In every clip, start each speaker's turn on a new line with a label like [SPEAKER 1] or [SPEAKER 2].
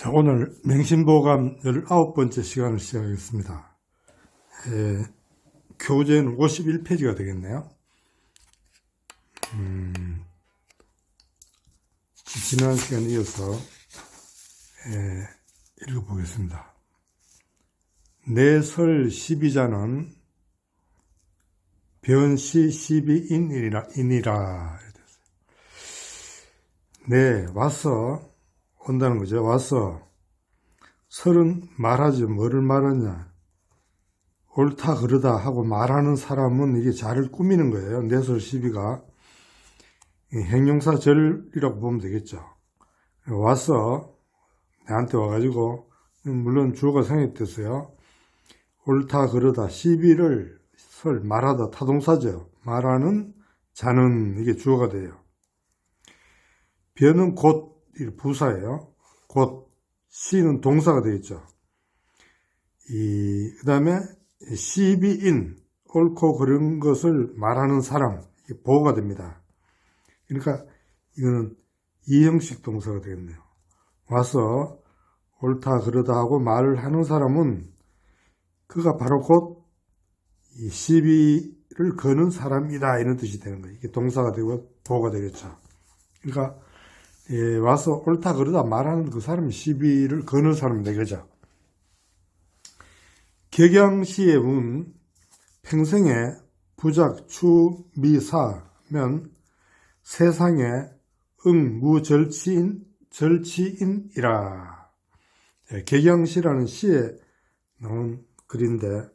[SPEAKER 1] 자, 오늘 맹신보감 19번째 시간을 시작하겠습니다. 교재는 51페이지가 되겠네요. 지난 시간에 이어서 읽어보겠습니다. 내설 12자는 변시 12인이라. 네, 와서 온다는 거죠. 와서 설은 말하지 뭐를 말하냐. 옳다 그르다 하고 말하는 사람은 이게 자를 꾸미는 거예요. 내설 12가 행용사절이라고 보면 되겠죠. 와서 내한테 와가지고, 물론 주어가 성립됐어요. 옳다 그르다 12를 설 말하다 타동사죠. 말하는 자는 이게 주어가 돼요. 변은 곧 부사예요. 곧 시는 동사가 되겠죠. 그 다음에 시비인 옳고 그른 것을 말하는 사람, 이게 보호가 됩니다. 그러니까 이거는 이형식 동사가 되겠네요. 와서 옳다 그르다 하고 말을 하는 사람은 그가 바로 곧 이 시비를 거는 사람이다, 이런 뜻이 되는 거예요. 이게 동사가 되고 보호가 되겠죠. 그러니까 와서 옳다 그러다 말하는 그 사람이 시비를 거는 사람이 되겠죠. 격양시의 운 평생에 부작 추미사면 세상에 절치인이라. 격양시라는 시에 나온 글인데,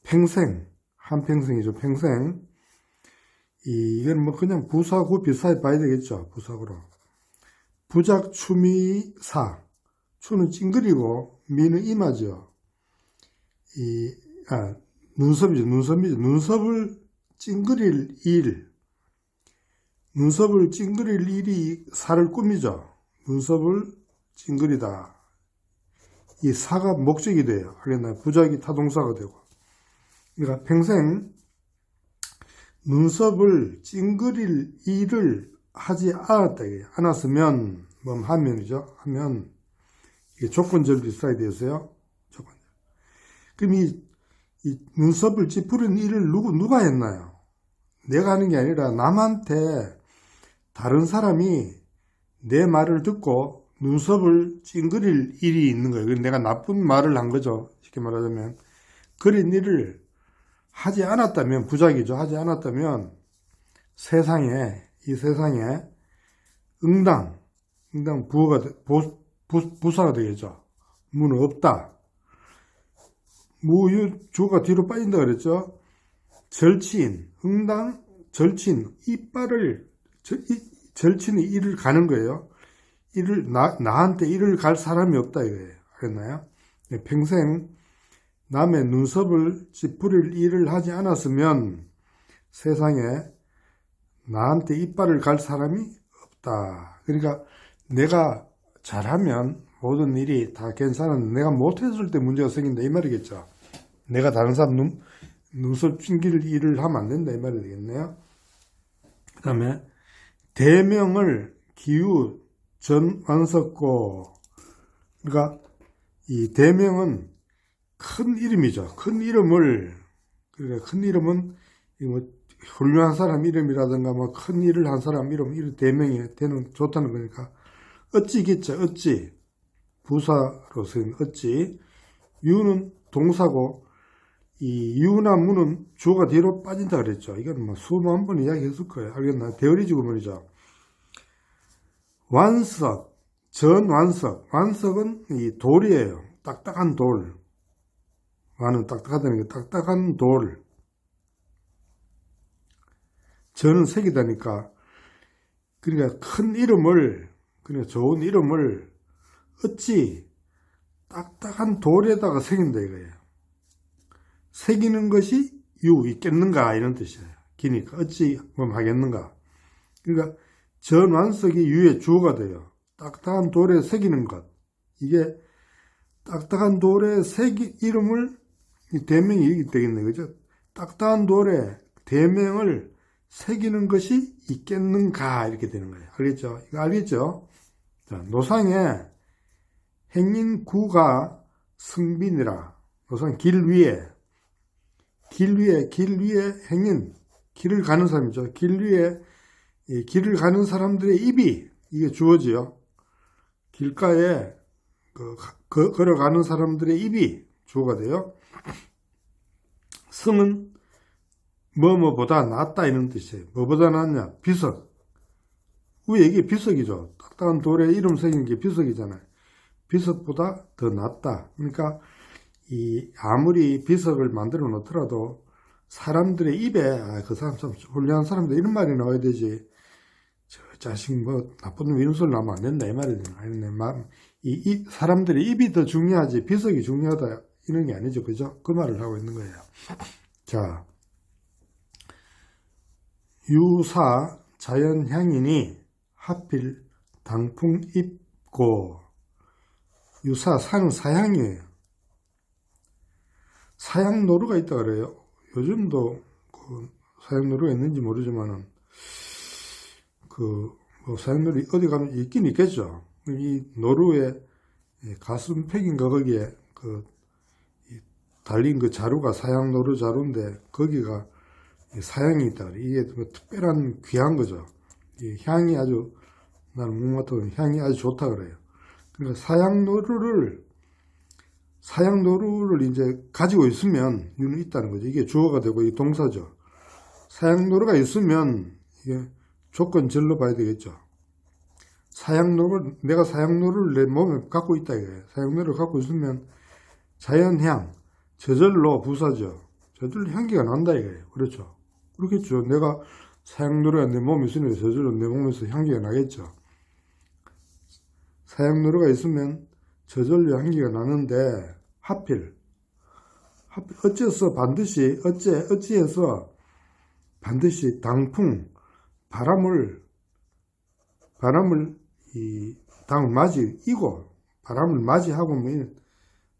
[SPEAKER 1] 평생, 한평생이죠. 평생. 이건 뭐 그냥 부사구 비사에 봐야 되겠죠. 부사구로. 부작 추미사. 추는 찡그리고 미는 임하죠. 눈썹이죠. 눈썹을 찡그릴 일. 눈썹을 찡그릴 일이 사를 꾸미죠. 눈썹을 찡그리다. 이 사가 목적이 돼요. 알겠나요? 부작이 타동사가 되고. 그러니까 평생 눈썹을 찡그릴 일을 하지 않았다. 않았으면, 하면이죠. 하면, 이게 조건절도 있어야 되겠어요. 조건절. 그럼 이 눈썹을 찌푸린 일을 누가 했나요? 내가 하는 게 아니라 남한테 다른 사람이 내 말을 듣고 눈썹을 찡그릴 일이 있는 거예요. 내가 나쁜 말을 한 거죠. 쉽게 말하자면. 그런 일을 하지 않았다면, 부작이죠. 하지 않았다면, 이 세상에 응당 부사가 되겠죠. 무는 없다. 주어가 뒤로 빠진다 그랬죠. 절치인, 응당, 절친, 절친이 일을 가는 거예요. 나한테 일을 갈 사람이 없다 이거예요. 알겠나요? 평생 남의 눈썹을 찌푸릴 일을 하지 않았으면 세상에 나한테 이빨을 갈 사람이 없다. 그러니까 내가 잘하면 모든 일이 다 괜찮은데 내가 못했을 때 문제가 생긴다 이 말이겠죠. 내가 다른 사람 눈썹 찡길 일을 하면 안 된다 이 말이 되겠네요. 그 다음에 대명을 기후 전완석고. 그러니까 이 대명은 큰 이름이죠. 큰 이름은 훌륭한 사람 이름이라든가 큰 일을 한 사람 이름 대명이 되는 좋다는 거니까 어찌겠죠. 어찌 부사로 쓰인 어찌. 유는 동사고 이 유나 무는 주어가 뒤로 빠진다 그랬죠. 이건 수만 한 번 이야기했을 거예요. 알겠나요? 대어리지고 말이죠. 완석, 전완석. 완석은 이 돌이에요. 딱딱한 돌. 완은 딱딱하다는 게 딱딱한 돌. 저는 색이다니까. 그러니까 그러니까 좋은 이름을 어찌 딱딱한 돌에다가 새긴다 이거예요. 새기는 것이 있겠는가 이런 뜻이에요. 기니까 어찌 하겠는가. 그러니까 전완석이 유의 주어가 돼요. 딱딱한 돌에 새기는 것. 이게 딱딱한 돌에 이름을 대명이 되겠네, 그죠? 딱딱한 돌에 대명을 새기는 것이 있겠는가 이렇게 되는 거예요. 알겠죠? 이거 알겠죠? 자, 노상에 행인구가 승빈이라. 우선 길 위에 행인, 길을 가는 사람이죠. 길 위에 길을 가는 사람들의 입이, 이게 주어지요. 길가에 걸어가는 사람들의 입이 주어가 돼요. 승은 뭐뭐보다 낫다 이런 뜻이에요. 뭐보다 낫냐? 비석. 위에 이게 비석이죠. 딱딱한 돌에 이름 새긴 게 비석이잖아요. 비석보다 더 낫다. 그러니까 아무리 비석을 만들어 놓더라도 사람들의 입에 그 사람 참 훌륭한 사람들 이런 말이 나와야 되지. 저 자식 뭐 나쁜 놈 이런 소리 나면 안 된다 이 말이잖아요. 이 사람들의 입이 더 중요하지 비석이 중요하다 이런 게 아니죠. 그죠? 그 말을 하고 있는 거예요. 자, 유사 자연향인이 하필 당풍 입고. 유사, 사는 사향이에요. 사향노루가 있다 그래요. 요즘도 사향노루가 있는지 모르지만은 사향노루 어디 가면 있긴 있겠죠. 이 노루에 가슴팩인가 거기에 달린 그 자루가 사향노루 자루인데 거기가 사향이 있다 그래. 이게 뭐 특별한 귀한 거죠. 이 향이 아주 나는 목 맡아보면 향이 아주 좋다 그래요. 그러니까 사향노루를 이제 가지고 있으면 유는 있다는 거죠. 이게 주어가 되고 이 동사죠. 사향노루가 있으면 이게 조건절로 봐야 되겠죠. 내가 사향노루를 내 몸에 갖고 있다 이거예요. 사향노루를 갖고 있으면 자연향, 저절로 부사죠. 저절로 향기가 난다 이거예요. 그렇죠. 그렇겠죠. 내가 사향노루가 내 몸에 있으면 저절로 내 몸에서 향기가 나겠죠. 사향노루가 있으면 저절로 향기가 나는데 하필 어째서 반드시 어찌해서 반드시 당풍 바람을 바람을 맞이하고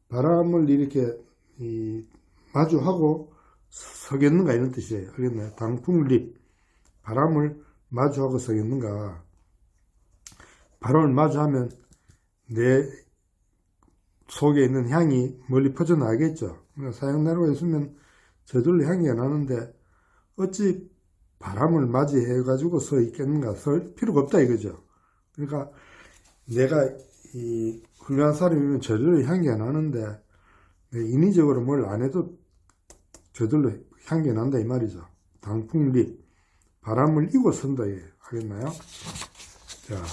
[SPEAKER 1] 바람을 이렇게 마주하고 서겠는가 이런 뜻이에요. 알겠나요? 당풍립 바람을 마주하고 서겠는가. 바람을 마주하면 내 속에 있는 향이 멀리 퍼져나가겠죠. 그러니까 사향나루가 있으면 저절로 향기가 나는데 어찌 바람을 맞이해 가지고 서 있겠는가. 설 필요가 없다 이거죠. 그러니까 내가 이 훌륭한 사람이면 저절로 향기가 나는데 인위적으로 뭘 안 해도 저절로 향기가 난다 이 말이죠. 당풍립 바람을 이고 선다 하겠나요? 자,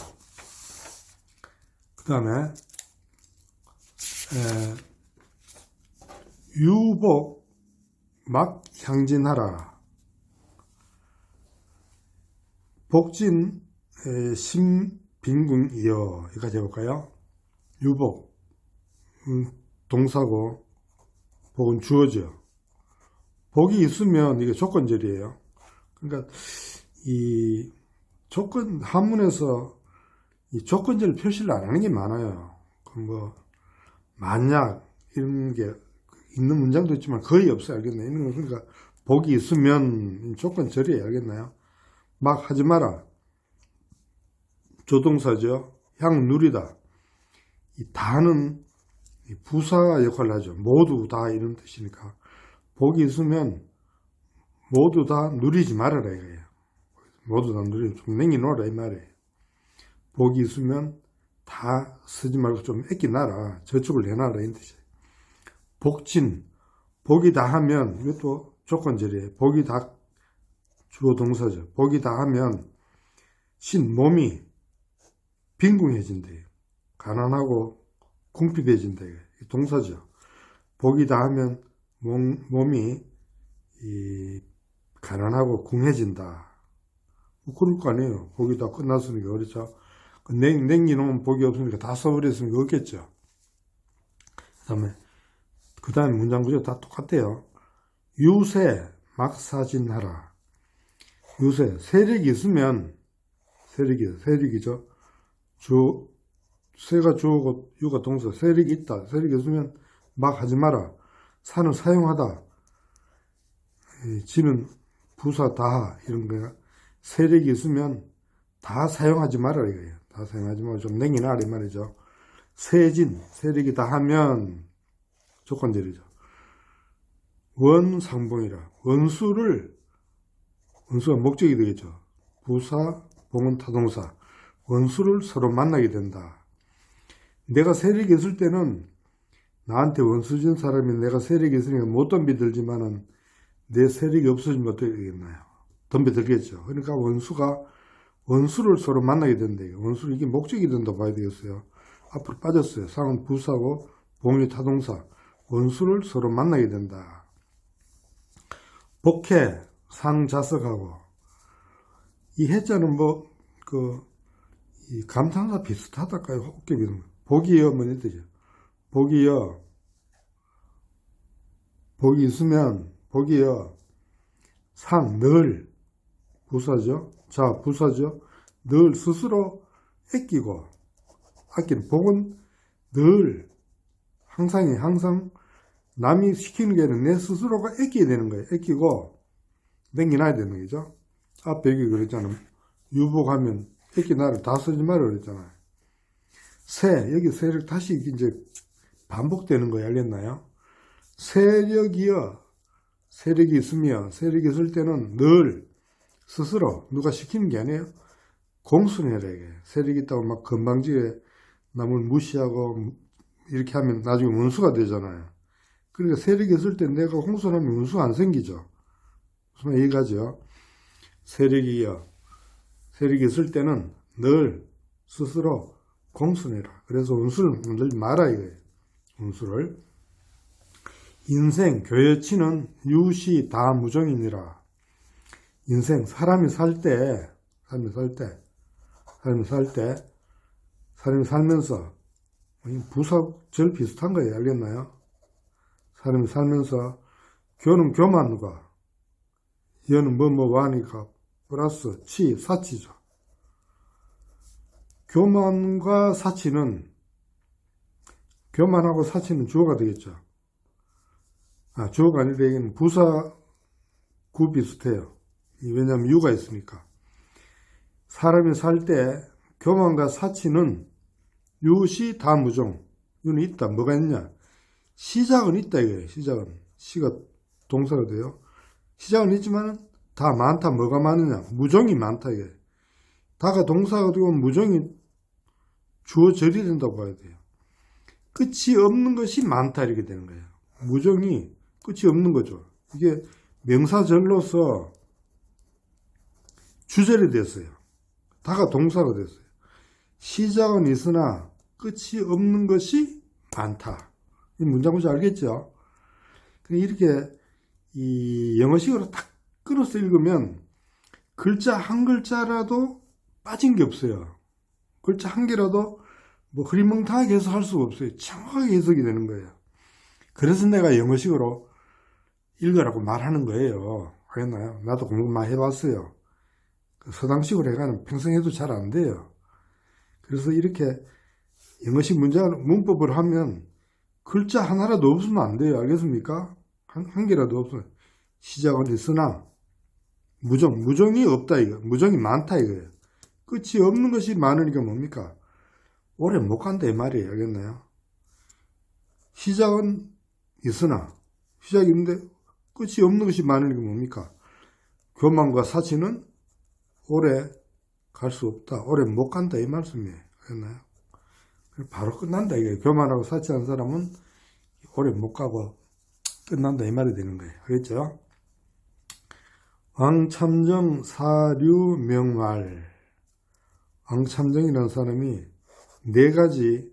[SPEAKER 1] 그 다음에 유복 막 향진하라. 복진 신빈궁이여. 여기까지 해볼까요? 유복 동사고 복은 주어죠. 복이 있으면 이게 조건절이에요. 그러니까 이 한문에서 이 조건절 표시를 안 하는 게 많아요. 만약 이런 게 있는 문장도 있지만 거의 없어요. 알겠나요? 이런 거 그러니까 복이 있으면 조건절이에요. 알겠나요? 막 하지 마라. 조동사죠. 향 누리다. 이 다는 부사 역할을 하죠. 모두 다 이런 뜻이니까. 복이 있으면 모두 다 누리지 말아라 이거예요. 모두 다 누리지 좀 남겨놓으라 이 말이에요. 복이 있으면 다 쓰지 말고 좀 아껴놔라. 저축을 해놔라 이런 뜻이에요. 복진 복이 다 하면 이것도 조건절이에요. 복이 다 주어 동사죠. 복이 다 하면 몸이 빈궁해진대요. 가난하고 궁핍해진다. 동사죠. 복이 다 하면 몸이 가난하고 궁해진다. 그럴 거 아니에요. 복이 다 끝났으니까. 그렇죠. 냉기놓으면 복이 없으니까 다 써버렸으니까 없겠죠. 그 다음에 문장 구조 다 똑같아요. 유세 막사진하라. 유세 세력이 있으면 세력이죠. 세가 주어고 유가 동사. 세력이 있다. 세력이 있으면 막 하지 마라. 사는 사용하다. 지는 부사 다 이런 거야. 세력이 있으면 다 사용하지 마라 이거예요. 다 사용하지 말고 좀 냉이나라 이 말이죠. 세진, 세력이 다 하면 조건절이죠. 원상봉이라. 원수가 목적이 되겠죠. 부사, 봉은 타동사. 원수를 서로 만나게 된다. 내가 세력이 있을 때는 나한테 원수 진 사람이 내가 세력이 있으니까 못 덤비들지만은 내 세력이 없어지면 어떻게 되겠나요? 덤비들겠죠. 그러니까 원수를 서로 만나게 된다. 원수를 이게 목적이 된다 봐야 되겠어요. 앞으로 빠졌어요. 상은 부사고 봉이 타동사. 원수를 서로 만나게 된다. 복해, 상자석하고 이 해자는 이 감탄사 비슷하다까요? 혹겹이는 복이여 뭐 이랬죠. 복이여, 복이 있으면 복이여, 늘 부사죠. 자, 부사죠. 늘 스스로 아끼고, 아끼는 복은 늘 항상 남이 시키는 게 아니라 내 스스로가 아끼게 되는 거예요. 아끼고 남겨놔야 되는 거죠. 앞에 여기 그랬잖아요. 유복하면 아끼나를 다 쓰지 말라 그랬잖아요. 여기 세력 다시 이제 반복되는 거예요. 알겠나요? 세력이여, 세력이 있으며, 세력이 있을 때는 늘 스스로 누가 시키는 게 아니에요. 공순해라 이게. 세력이 있다고 막 건방지게 남을 무시하고 이렇게 하면 나중에 원수가 되잖아요. 그러니까 세력이 있을 때 내가 공손하면 원수가 안 생기죠. 무슨 얘기가죠? 세력이 있을 때는 늘 스스로 공손해라. 그래서 원수를 만들지 마라 이거예요. 원수를. 인생 교여치는 유시 다 무정이니라. 인생 사람이 살면서 부사절 비슷한 거예요. 알겠나요? 사람이 살면서 교는 교만과 여는 뭐하니까 플러스 사치죠. 교만과 사치는 교만하고 사치는 주어가 되겠죠. 주어가 아니라 여기는 부사 구 비슷해요. 왜냐하면 유가 있으니까. 사람이 살 때 교만과 사치는 유시 다 무종. 유는 있다. 뭐가 있냐? 시작은 있다 이거예요. 시작은. 시가 동사가 돼요. 시작은 있지만 다 많다. 뭐가 많으냐? 무종이 많다 이게. 다가 동사가 되고 무종이 주어절이 된다고 봐야 돼요. 끝이 없는 것이 많다 이렇게 되는 거예요. 무종이 끝이 없는 거죠. 이게 명사절로서 주절이 됐어요. 다가 동사가 됐어요. 시작은 있으나 끝이 없는 것이 많다. 이 문장구조 알겠죠? 이렇게 이 영어식으로 딱 끌어서 읽으면 글자 한 글자라도 빠진 게 없어요. 글자 한 개라도 뭐 흐리멍텅하게 해석할 수가 없어요. 정확하게 해석이 되는 거예요. 그래서 내가 영어식으로 읽으라고 말하는 거예요. 알겠나요? 나도 공부 많이 해봤어요. 서당식으로 해가는 평생 해도 잘 안 돼요. 그래서 이렇게 영어식 문법을 하면 글자 하나라도 없으면 안 돼요. 알겠습니까? 한 개라도 없어요. 시작은 있으나 무종이 없다 이거. 무종이 많다 이거예요. 끝이 없는 것이 많으니까 뭡니까? 오래 못 간다 이 말이에요. 알겠나요? 시작은 있으나 시작이 있는데 끝이 없는 것이 많으니까 뭡니까? 교만과 사치는 오래 갈 수 없다. 오래 못 간다 이 말씀이에요. 알겠나요? 바로 끝난다 이게. 교만하고 사치한 사람은 오래 못 가고 끝난다 이 말이 되는 거예요. 알겠죠? 왕참정 사류 명말. 왕참정이라는 사람이 네 가지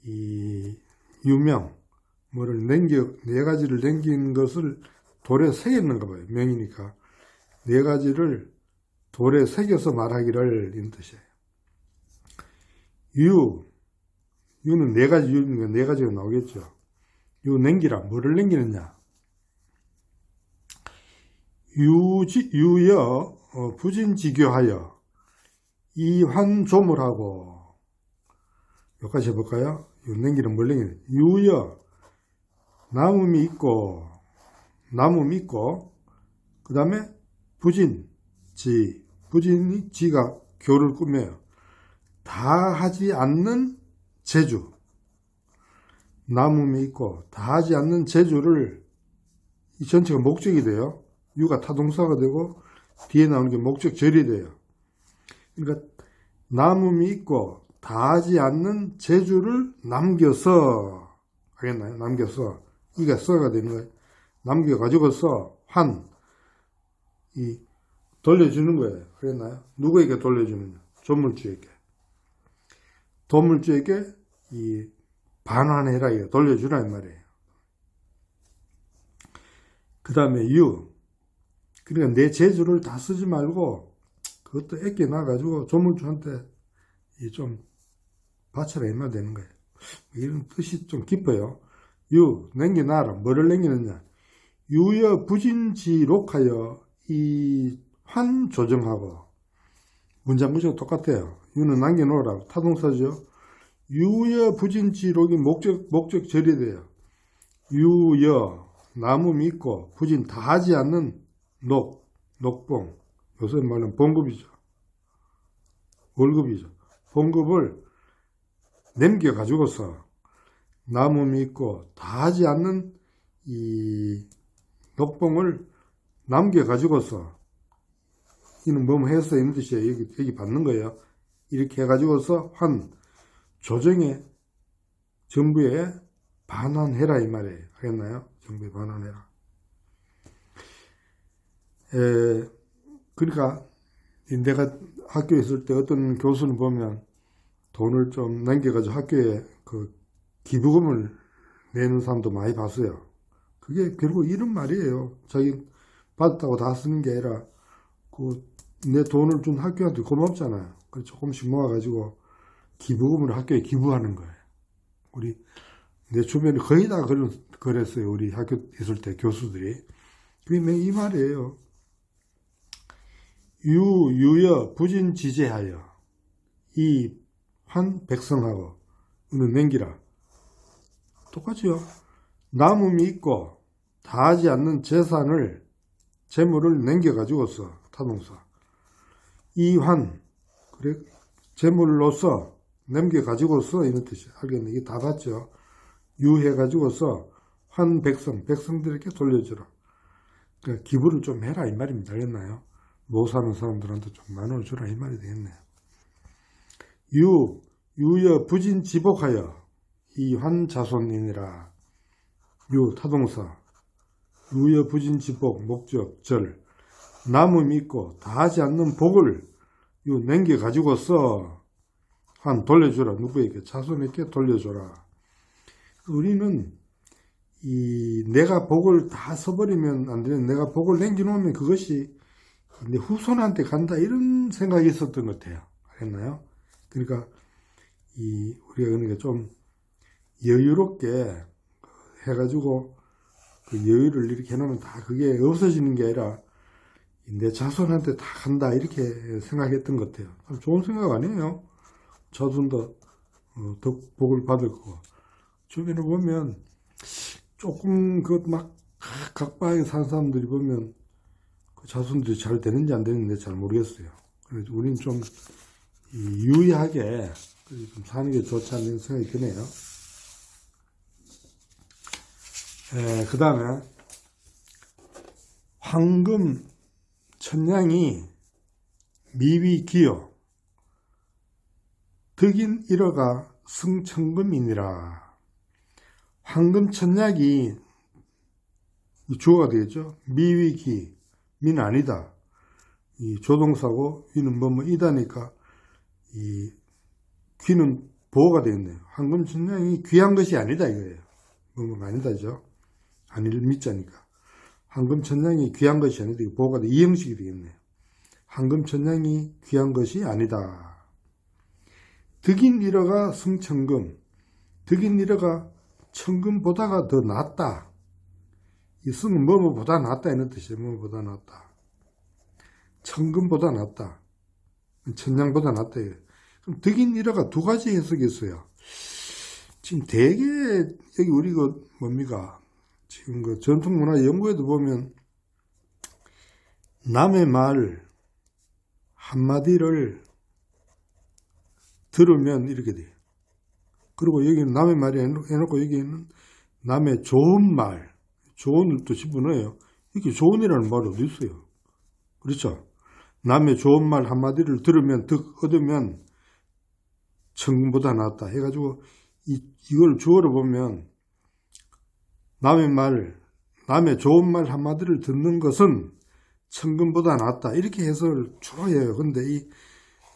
[SPEAKER 1] 이 유명 네 가지를 남긴 것을 돌에 새겼는가 봐요. 명이니까 네 가지를 돌에 새겨서 말하기를 이런 뜻이에요. 유는 네 가지 유니까 네 가지가 나오겠죠. 남기라. 뭐를 남기느냐? 유여 부진지교하여 이환조물하고 여기까지 해볼까요? 남기는 뭘 남기냐? 유여 남음이 있고 그 다음에 부진이 지가 교를 꾸며요. 다 하지 않는 제주 남음이 있고 다하지 않는 재주를 이 전체가 목적이 돼요. 유가 타동사가 되고 뒤에 나오는 게 목적절이 돼요. 그러니까 남음이 있고 다하지 않는 재주를 남겨서 알겠나요? 남겨서 이가 써가 되는 거예요. 남겨가지고서 돌려주는 거예요. 알겠나요? 누구에게 돌려주느냐? 조물주에게. 도물주에게 반환해라, 이거 돌려주라 이 말이에요. 그 다음에 그러니까 내 재주를 다 쓰지 말고 그것도 애껴 놔가지고 조물주한테 좀 바쳐라 이 말 되는 거예요. 이런 뜻이 좀 깊어요. 남겨놔라. 뭐를 남기느냐? 유여 부진지록하여 환 조정하고 문장 구조가 똑같아요. 유는 남겨놓으라고 타동사죠. 유여 부진지록이 목적절이 돼요. 유여 남음이 있고 부진 다하지 않는 녹봉 요새 말하는 봉급이죠. 월급이죠. 봉급을 남겨가지고서 남음이 있고 다하지 않는 이 녹봉을 남겨가지고서 이는 뭐뭐 해서 이런 뜻이에요. 여기 받는 거예요. 이렇게 해가지고서 조정에 정부에 반환해라 이 말이에요. 알겠나요? 정부에 반환해라. 그러니까 내가 학교에 있을 때 어떤 교수는 보면 돈을 좀 남겨가지고 학교에 그 기부금을 내는 사람도 많이 봤어요. 그게 결국 이런 말이에요. 자기 받았다고 다 쓰는 게 아니라 내 돈을 준 학교한테 고맙잖아요. 그래서 조금씩 모아가지고 기부금을 학교에 기부하는 거예요. 내 주변에 거의 다 그랬어요. 우리 학교 있을 때 교수들이. 그게 이 말이에요. 유여 부진지제하여 백성하고 이는 남기라. 똑같죠. 남음이 있고 다하지 않는 재물을 남겨가지고서 타동사 그래 재물로서 남겨가지고서 이런 뜻이에요. 알겠네. 이게 다 봤죠. 유해가지고서 백성들에게 돌려주라. 그러니까 기부를 좀 해라 이 말입니다. 알겠나요? 못 사는 사람들한테 좀 나눠주라 이 말이 되겠네요. 유여 부진지복하여 자손이니라. 타동사 유여 부진지복 목적절 남음이 있고 다하지 않는 복을 남겨가지고서 돌려주라. 누구에게? 자손에게 돌려줘라. 우리는 내가 복을 다 써버리면 안 되는, 내가 복을 남겨놓으면 그것이 내 후손한테 간다 이런 생각이 있었던 것 같아요. 알겠나요? 그러니까 우리가 좀 여유롭게 해가지고 그 여유를 이렇게 해놓으면 다 그게 없어지는 게 아니라 내 자손한테 다 간다 이렇게 생각했던 것 같아요. 좋은 생각 아니에요. 자손도 더 복을 받을 거고. 주변에 보면 조금 각박하게 사는 사람들이 보면 그 자손들이 잘 되는지 안 되는지 잘 모르겠어요. 그래서 우리는 좀 유의하게 좀 사는 게 좋지 않는 생각이 드네요. 그 다음에 황금 천냥이 미위기요 득인 1어가 승천금이니라. 황금 천냥이 주어가 되겠죠. 미위기 미는 아니다. 조동사고 위는 이다니까 귀는 보호가 되겠네요. 황금 천냥이 귀한 것이 아니다 이거예요. 아니다죠. 아니를 믿자니까. 황금 천냥이 귀한 것이 아니다. 보호가 돼. 이 형식이 되겠네요. 황금 천냥이 귀한 것이 아니다. 득인 1어가 승천금. 득인 1어가 천금보다가 더 낫다. 이 승은 뭐뭐보다 낫다 이런 뜻이에요. 뭐뭐보다 낫다. 천금보다 낫다. 천냥보다 낫다. 그럼 득인 1어가 두 가지 해석이 있어요. 지금 대개 여기 우리 지금 그 전통문화 연구에도 보면 남의 말 한마디를 들으면 이렇게 돼요. 그리고 여기는 남의 말이 해놓고 여기는 남의 좋은 말, 좋은을 또 집어넣어요. 이렇게 좋은이라는 말이 어디 있어요? 그렇죠? 남의 좋은 말 한마디를 들으면, 얻으면 천금보다 낫다 해가지고 이걸 주어로 보면 남의 좋은 말 한마디를 듣는 것은 천금보다 낫다 이렇게 해석을 주로 해요. 근데 이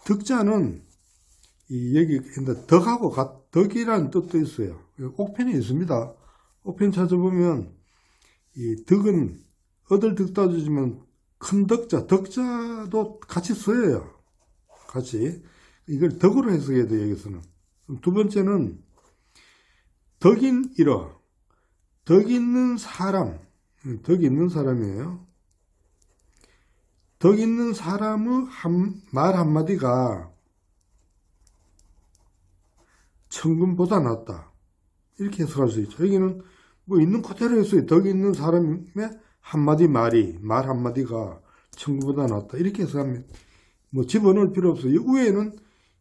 [SPEAKER 1] 덕자는 여기 덕하고 덕이라는 뜻도 있어요. 옥편에 있습니다. 옥편 찾아보면 이 덕은 얻을 덕 따지면 큰 덕자도 같이 써요. 같이 이걸 덕으로 해석해야 돼요. 여기서는. 두 번째는 덕인 일어, 덕 있는 사람, 덕이 있는 사람이에요. 덕 있는 사람의 말 한마디가 천금보다 낫다. 이렇게 해석할 수 있죠. 여기는 뭐 있는 그대로 했어요. 덕 있는 사람의 말 한마디가 천금보다 낫다. 이렇게 해석하면 뭐 집어넣을 필요 없어요. 위에는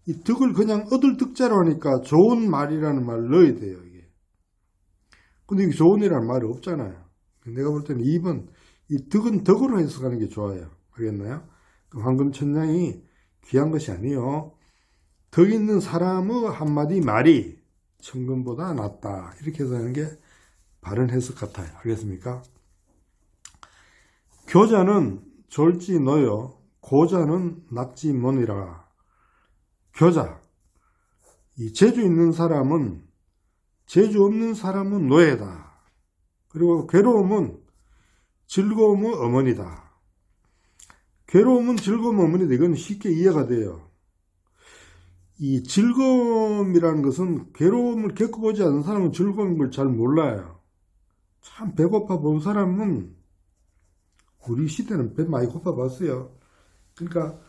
[SPEAKER 1] 이 덕을 그냥 얻을 덕자로 하니까 좋은 말이라는 말을 넣어야 돼요. 이게. 근데 이게 좋은이라는 말이 없잖아요. 내가 볼 때는 2번, 이 덕은 덕으로 해석하는 게 좋아요. 알겠나요? 황금천냥이 귀한 것이 아니요. 덕 있는 사람의 한마디 말이 천금보다 낫다. 이렇게 해서 하는 게 바른 해석 같아요. 알겠습니까? 교자는 졸지 너요. 고자는 낙지 머니라. 교자. 이 재주 있는 사람은 재주 없는 사람은 노예다. 그리고 괴로움은 즐거움의 어머니다. 괴로움은 즐거움의 어머니다. 이건 쉽게 이해가 돼요. 이 즐거움이라는 것은 괴로움을 겪어보지 않은 사람은 즐거운 걸 잘 몰라요. 참 배고파 본 사람은 우리 시대는 배 많이 고파봤어요. 그러니까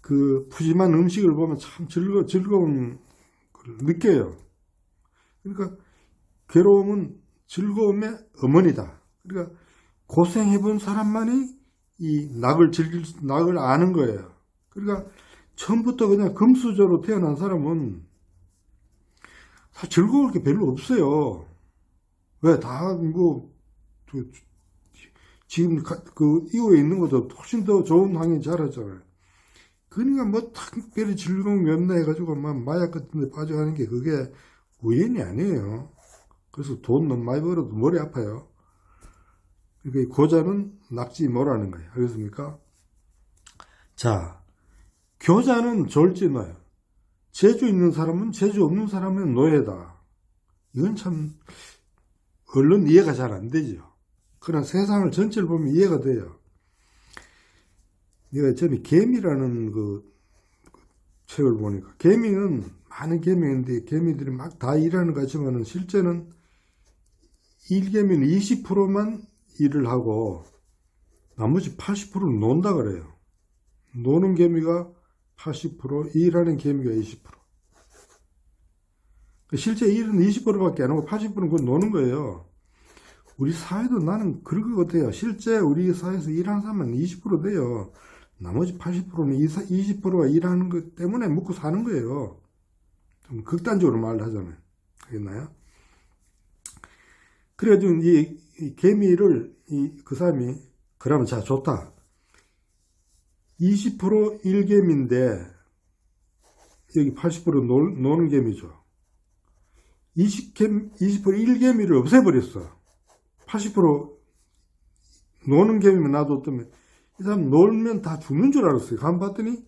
[SPEAKER 1] 그 푸짐한 음식을 보면 참 즐거운 걸 느껴요. 그러니까 괴로움은 즐거움의 어머니다. 그러니까 고생해본 사람만이 이 낙을 아는 거예요. 그러니까 처음부터 그냥 금수저로 태어난 사람은 다 즐거울 게 별로 없어요. 왜? 지금 그 이후에 있는 것도 훨씬 더 좋은 환경이 자라잖아요. 그러니까 뭐 특별히 즐거움이 없나 해가지고 막 마약 같은 데 빠져가는 게 그게 우연이 아니에요. 그래서 돈 너무 많이 벌어도 머리 아파요. 그러니까 고자는 낙지 뭐라는 거예요. 알겠습니까? 자, 교자는 졸지너요. 재주 있는 사람은 재주 없는 사람은 노예다. 이건 참 얼른 이해가 잘 안 되죠. 그러나 세상을 전체를 보면 이해가 돼요. 내가 전에 개미라는 그 책을 보니까 개미는 많은 개미가 있는데 개미들이 막 다 일하는 것 같지만은 실제는 일개미는 20%만 일을 하고 나머지 80%는 논다 그래요. 노는 개미가 80%, 일하는 개미가 20%. 실제 일은 20%밖에 안 하고 80%는 그건 노는 거예요. 우리 사회도 나는 그럴 것 같아요. 실제 우리 사회에서 일하는 사람은 20% 돼요. 나머지 80%는 20%가 일하는 것 때문에 먹고 사는 거예요. 좀 극단적으로 말을 하잖아요. 알겠나요? 그래가지고 이 개미를 그 사람이 그러면 자 좋다. 20% 일개미인데 여기 80% 노는 개미죠. 20% 일개미를 없애버렸어. 80% 노는 개미만 놔뒀더니 이 사람 놀면 다 죽는 줄 알았어요. 가만 봤더니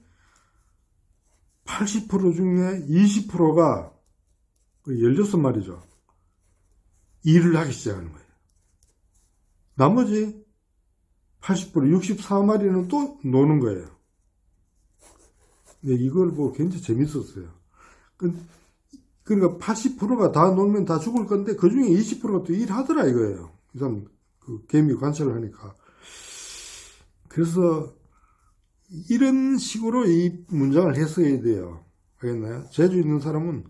[SPEAKER 1] 80% 중에 20%가 16마리죠. 일을 하기 시작하는 거예요. 나머지 80% 64마리는 또 노는 거예요. 네, 이걸 보고 굉장히 재밌었어요. 그러니까 80%가 다 놀면 다 죽을 건데 그 중에 20%가 또 일하더라 이거예요. 이 사람 그 개미 관찰을 하니까. 그래서 이런 식으로 이 문장을 해석해야 돼요. 알겠나요? 재주 있는 사람은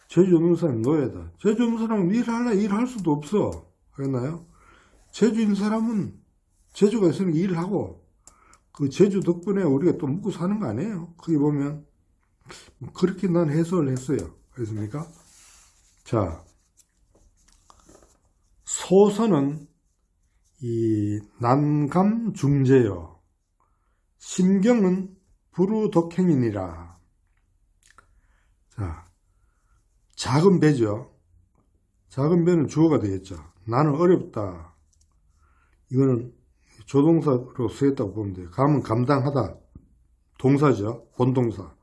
[SPEAKER 1] 재주 없는 사람은 노예다. 재주 없는 사람은 일할 수도 없어. 알겠나요? 재주 있는 사람은 재주가 있으면 일을 하고 그 재주 덕분에 우리가 또 먹고 사는 거 아니에요? 거기 보면 그렇게 난 해석을 했어요. 알겠습니까? 자, 소서는 이 난감중재여 심경은 불우독행이니라. 자, 작은 배죠. 작은 배는 주어가 되겠죠. 나는 어렵다. 이거는 조동사로 쓰였다고 보면 돼요. 감은 감당하다. 동사죠. 본동사.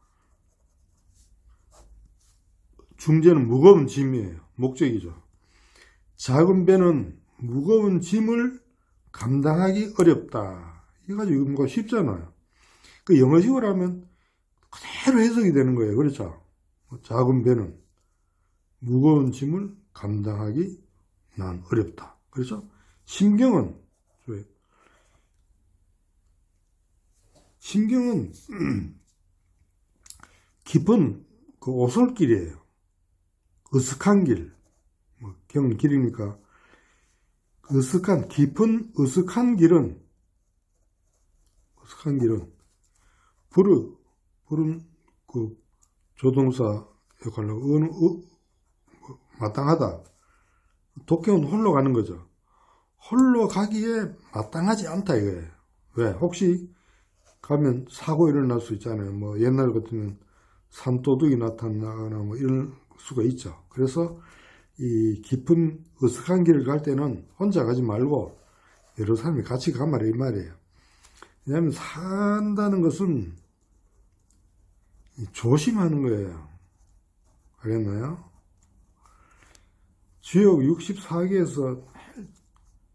[SPEAKER 1] 중재는 무거운 짐이에요. 목적이죠. 작은 배는 무거운 짐을 감당하기 어렵다. 이거 가지고 뭔가 쉽잖아요. 그 영어식으로 하면 그대로 해석이 되는 거예요. 그렇죠? 작은 배는 무거운 짐을 감당하기 난 어렵다. 그렇죠? 심경은 깊은 그 오솔길이에요. 으슥한 길. 경은 길이니까 깊은 으슥한 길은 불은 그 조동사 역할로 마땅하다. 독경은 홀로 가는 거죠. 홀로 가기에 마땅하지 않다 이거예요. 왜? 혹시 가면 사고 일어날 수 있잖아요. 뭐 옛날 같으면 산도둑이 나타나거나 뭐 이럴 수가 있죠. 그래서 이 깊은 으슥한 길을 갈 때는 혼자 가지 말고 여러 사람이 같이 가말이야 이 말이에요. 왜냐하면 산다는 것은 조심하는 거예요. 알겠나요? 지역 64개에서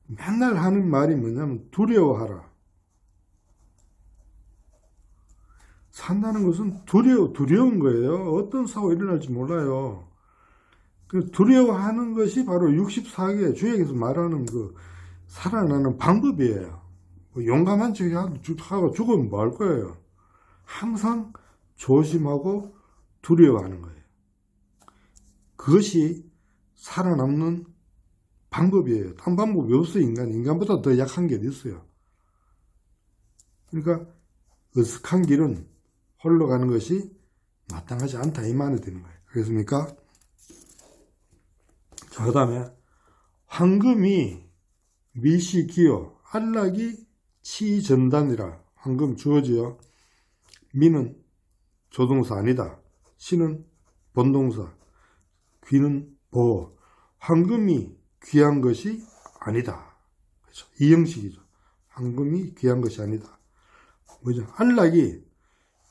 [SPEAKER 1] 맨날 하는 말이 뭐냐면 두려워하라. 산다는 것은 두려운 거예요. 어떤 사고 일어날지 몰라요. 그 두려워하는 것이 바로 64개 주역에서 말하는 그 살아나는 방법이에요. 용감한 척하고 죽으면 뭐 할 거예요? 항상 조심하고 두려워하는 거예요. 그것이 살아남는 방법이에요. 딴 방법이 없어요. 인간보다 더 약한 게 있어요. 그러니까 으슥한 길은 홀로 가는 것이 마땅하지 않다 이 말이 되는 거예요. 그렇습니까? 자, 그 다음에 황금이 미시기요 안락이 치전단이라. 황금 주어지요. 미는 조동사 아니다. 시는 본동사. 귀는 보어. 황금이 귀한 것이 아니다. 그렇죠? 이 형식이죠. 황금이 귀한 것이 아니다. 뭐죠? 안락이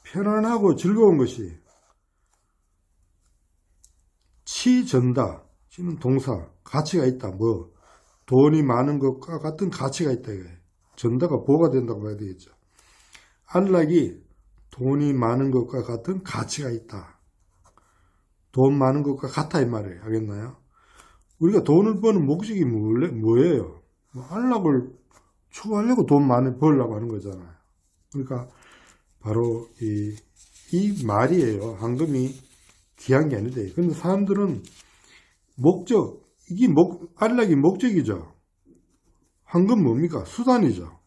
[SPEAKER 1] 편안하고 즐거운 것이 치전다. 치는 동사. 가치가 있다. 뭐 돈이 많은 것과 같은 가치가 있다. 이거예요. 전다가 보가 된다고 봐야 되겠죠. 안락이 돈이 많은 것과 같은 가치가 있다. 돈 많은 것과 같아 이 말이에요. 알겠나요? 우리가 돈을 버는 목적이 뭐예요? 안락을 추구하려고 돈 많이 벌려고 하는 거잖아요. 그러니까 바로 이 말이에요. 황금이 귀한 게 아니다. 근데 사람들은 안락이 목적이죠. 황금 뭡니까? 수단이죠.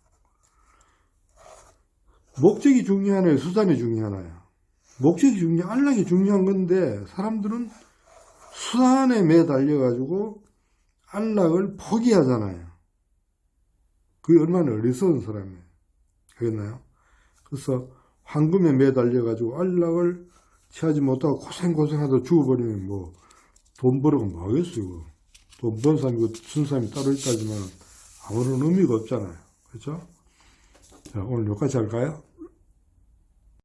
[SPEAKER 1] 목적이 중요하나요? 수단이 중요하나요? 목적이 안락이 중요한 건데 사람들은 수단에 매달려가지고 안락을 포기하잖아요. 그게 얼마나 어리석은 사람이에요. 알겠나요? 그래서 황금에 매달려가지고 안락을 취하지 못하고 고생하다 죽어버리면 뭐 돈 벌어가 뭐 하겠어요. 돈 번 사람이고 쓴 사람이 따로 있다지만 아무런 의미가 없잖아요. 그렇죠? 자, 오늘 여기까지 할까요?